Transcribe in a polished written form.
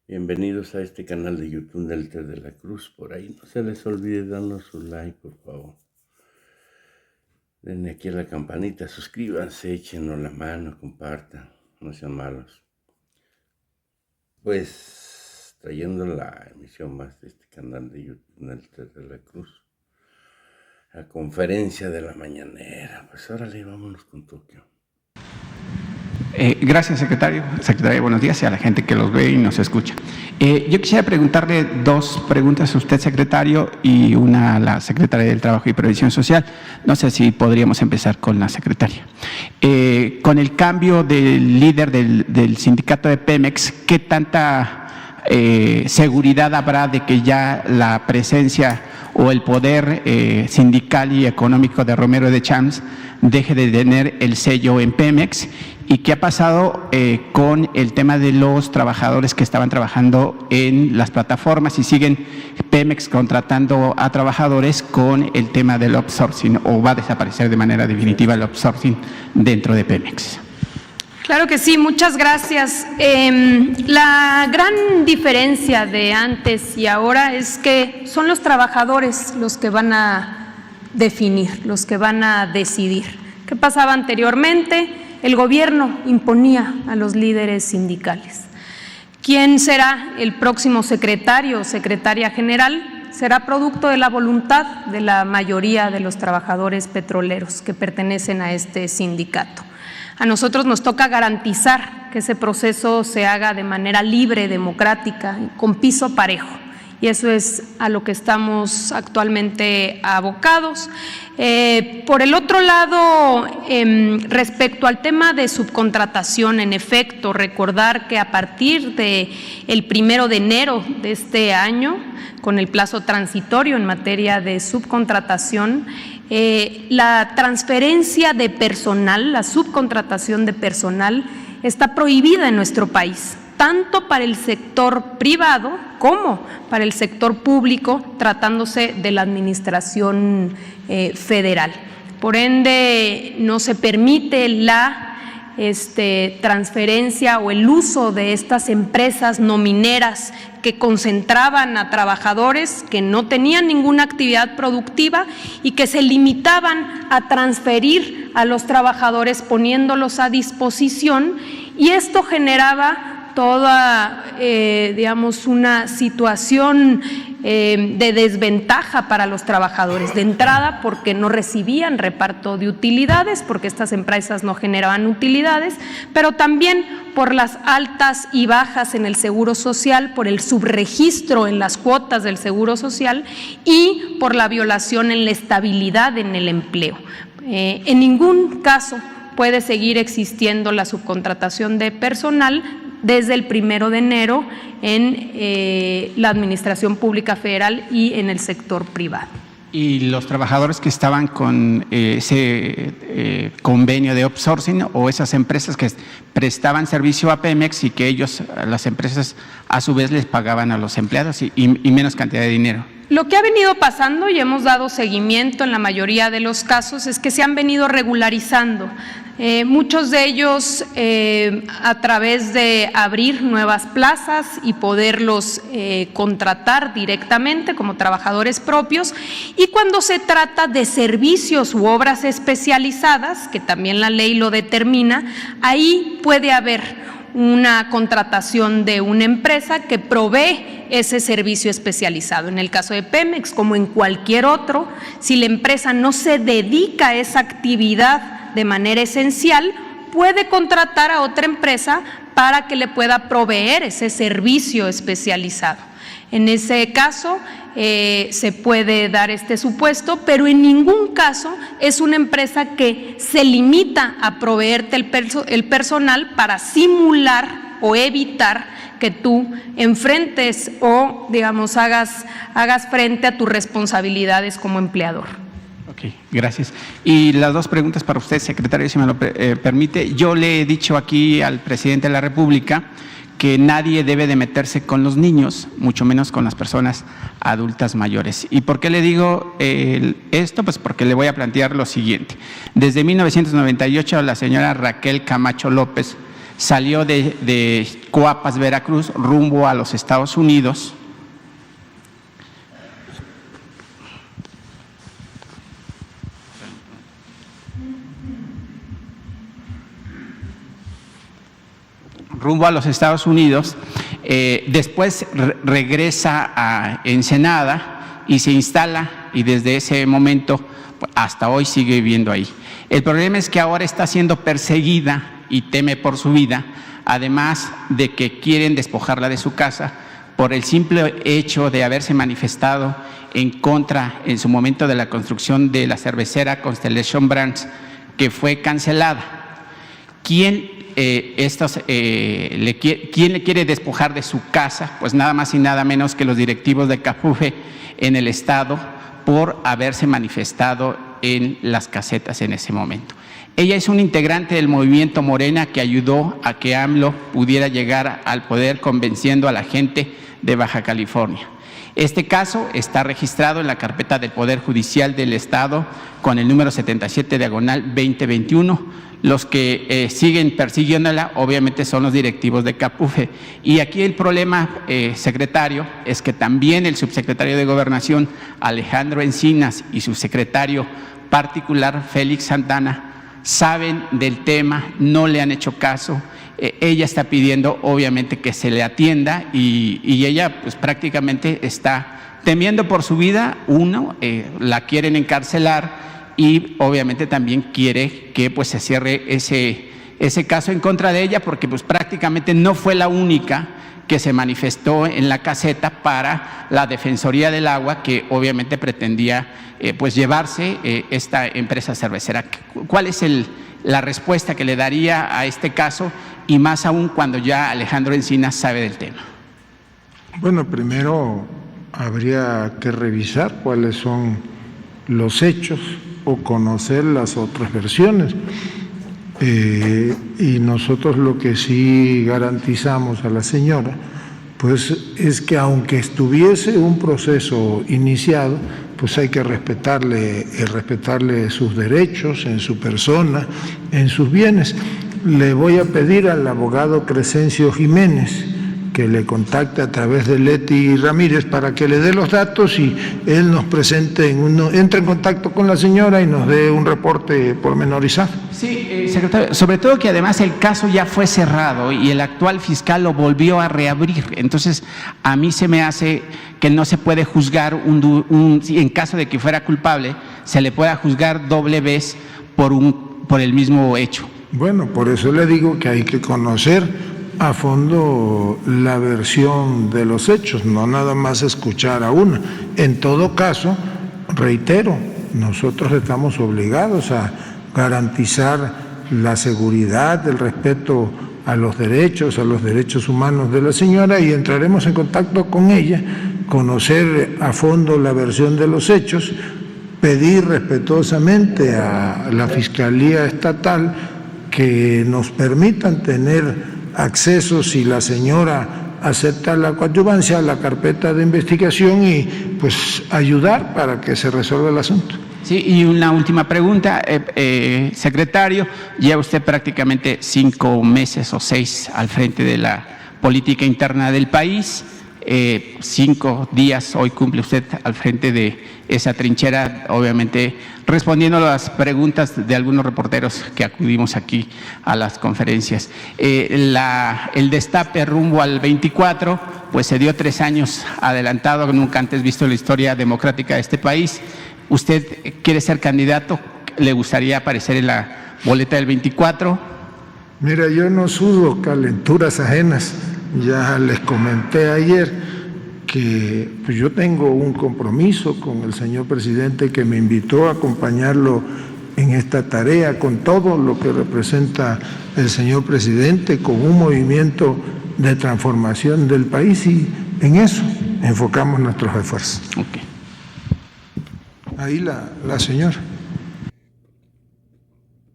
Bienvenidos a este canal de YouTube del Ter de la Cruz. Por ahí no se les olvide darnos su like, por favor. Denle aquí a la campanita, suscríbanse, échenos la mano, compartan, no sean malos. Pues trayendo la emisión más de este canal de YouTube del Ter de la Cruz. La conferencia de la mañanera. Pues órale, vámonos con Tokio. Gracias, secretario. Secretaria, buenos días, y a la gente que los ve y nos escucha. Yo quisiera preguntarle dos preguntas a usted, secretario, y una a la secretaria del Trabajo y Previsión Social. No sé si podríamos empezar con la secretaria. Con el cambio del líder del sindicato de Pemex, ¿qué tanta seguridad habrá de que ya la presencia o el poder sindical y económico de Romero de Champs deje de tener el sello en Pemex? ¿Y qué ha pasado con el tema de los trabajadores que estaban trabajando en las plataformas y siguen Pemex contratando a trabajadores con el tema del outsourcing, o va a desaparecer de manera definitiva el outsourcing dentro de Pemex? Claro que sí, muchas gracias. La gran diferencia de antes y ahora es que son los trabajadores los que van a definir, los que van a decidir. ¿Qué pasaba anteriormente? El gobierno imponía a los líderes sindicales. ¿Quién será el próximo secretario o secretaria general? Será producto de la voluntad de la mayoría de los trabajadores petroleros que pertenecen a este sindicato. A nosotros nos toca garantizar que ese proceso se haga de manera libre, democrática, con piso parejo. Y eso es a lo que estamos actualmente abocados. Por el otro lado, respecto al tema de subcontratación, en efecto, recordar que a partir del 1 de enero de este año, con el plazo transitorio en materia de subcontratación, la transferencia de personal, la subcontratación de personal, está prohibida en nuestro país, tanto para el sector privado como para el sector público, tratándose de la administración federal. Por ende, no se permite la transferencia o el uso de estas empresas nomineras que concentraban a trabajadores que no tenían ninguna actividad productiva y que se limitaban a transferir a los trabajadores poniéndolos a disposición, y esto generaba toda, digamos, una situación de desventaja para los trabajadores. De entrada, porque no recibían reparto de utilidades, porque estas empresas no generaban utilidades, pero también por las altas y bajas en el Seguro Social, por el subregistro en las cuotas del Seguro Social y por la violación en la estabilidad en el empleo. En ningún caso puede seguir existiendo la subcontratación de personal desde el 1 de enero en la Administración Pública Federal y en el sector privado. ¿Y los trabajadores que estaban con ese convenio de outsourcing o esas empresas que prestaban servicio a Pemex y que ellos, las empresas, a su vez les pagaban a los empleados y menos cantidad de dinero? Lo que ha venido pasando, y hemos dado seguimiento en la mayoría de los casos, es que se han venido regularizando. Muchos de ellos a través de abrir nuevas plazas y poderlos contratar directamente como trabajadores propios, y cuando se trata de servicios u obras especializadas, que también la ley lo determina, ahí puede haber una contratación de una empresa que provee ese servicio especializado. En el caso de Pemex, como en cualquier otro, si la empresa no se dedica a esa actividad de manera esencial, puede contratar a otra empresa para que le pueda proveer ese servicio especializado. En ese caso se puede dar este supuesto, pero en ningún caso es una empresa que se limita a proveerte el personal para simular o evitar que tú enfrentes o, digamos, hagas frente a tus responsabilidades como empleador. Ok, gracias. Y las dos preguntas para usted, secretario, si me lo permite. Yo le he dicho aquí al presidente de la República que nadie debe de meterse con los niños, mucho menos con las personas adultas mayores. ¿Y por qué le digo esto? Pues porque le voy a plantear lo siguiente. Desde 1998 la señora Raquel Camacho López salió de Coapas, Veracruz, rumbo a los Estados Unidos. Después regresa a Ensenada y se instala, y desde ese momento hasta hoy sigue viviendo ahí. El problema es que ahora está siendo perseguida y teme por su vida, además de que quieren despojarla de su casa por el simple hecho de haberse manifestado en contra en su momento de la construcción de la cervecera Constellation Brands, que fue cancelada. ¿Quién le quiere despojar de su casa? Pues nada más y nada menos que los directivos de CAPUFE en el Estado, por haberse manifestado en las casetas en ese momento. Ella es un integrante del movimiento Morena que ayudó a que AMLO pudiera llegar al poder convenciendo a la gente de Baja California. Este caso está registrado en la carpeta del Poder Judicial del Estado con el número 77/2021. Los que siguen persiguiéndola obviamente son los directivos de CAPUFE. Y aquí el problema, secretario, es que también el subsecretario de Gobernación, Alejandro Encinas, y su secretario particular, Félix Santana, saben del tema, no le han hecho caso. Ella está pidiendo obviamente que se le atienda y ella pues prácticamente está temiendo por su vida. La quieren encarcelar y obviamente también quiere que pues se cierre ese caso en contra de ella, porque pues prácticamente no fue la única que se manifestó en la caseta para la Defensoría del Agua, que obviamente pretendía pues llevarse esta empresa cervecera. ¿Cuál es la respuesta que le daría a este caso, y más aún cuando ya Alejandro Encinas sabe del tema? Bueno, primero habría que revisar cuáles son los hechos o conocer las otras versiones. Y nosotros lo que sí garantizamos a la señora, pues es que aunque estuviese un proceso iniciado, pues hay que respetarle sus derechos en su persona, en sus bienes. Le voy a pedir al abogado Crescencio Jiménez que le contacte a través de Leti Ramírez para que le dé los datos y él nos presente, entre en contacto con la señora y nos dé un reporte pormenorizado. Sí, secretario, sobre todo que además el caso ya fue cerrado y el actual fiscal lo volvió a reabrir. Entonces, a mí se me hace que no se puede juzgar en caso de que fuera culpable, se le pueda juzgar doble vez por el mismo hecho. Bueno, por eso le digo que hay que conocer a fondo la versión de los hechos, no nada más escuchar a una. En todo caso, reitero, nosotros estamos obligados a garantizar la seguridad, el respeto a los derechos humanos de la señora, y entraremos en contacto con ella, conocer a fondo la versión de los hechos, pedir respetuosamente a la Fiscalía Estatal que nos permitan tener acceso, si la señora acepta la coadyuvancia, a la carpeta de investigación y pues ayudar para que se resuelva el asunto. Sí, y una última pregunta, secretario, lleva usted prácticamente 5 meses o 6 al frente de la política interna del país. 5 días hoy cumple usted al frente de esa trinchera, obviamente respondiendo a las preguntas de algunos reporteros que acudimos aquí a las conferencias. El destape rumbo al 24, pues se dio 3 años adelantado, nunca antes visto en la historia democrática de este país. ¿Usted quiere ser candidato? ¿Le gustaría aparecer en la boleta del 24? Mira, yo no sudo calenturas ajenas. Ya les comenté ayer que pues yo tengo un compromiso con el señor presidente, que me invitó a acompañarlo en esta tarea, con todo lo que representa el señor presidente, con un movimiento de transformación del país, y en eso enfocamos nuestros esfuerzos. Okay. Ahí la señora.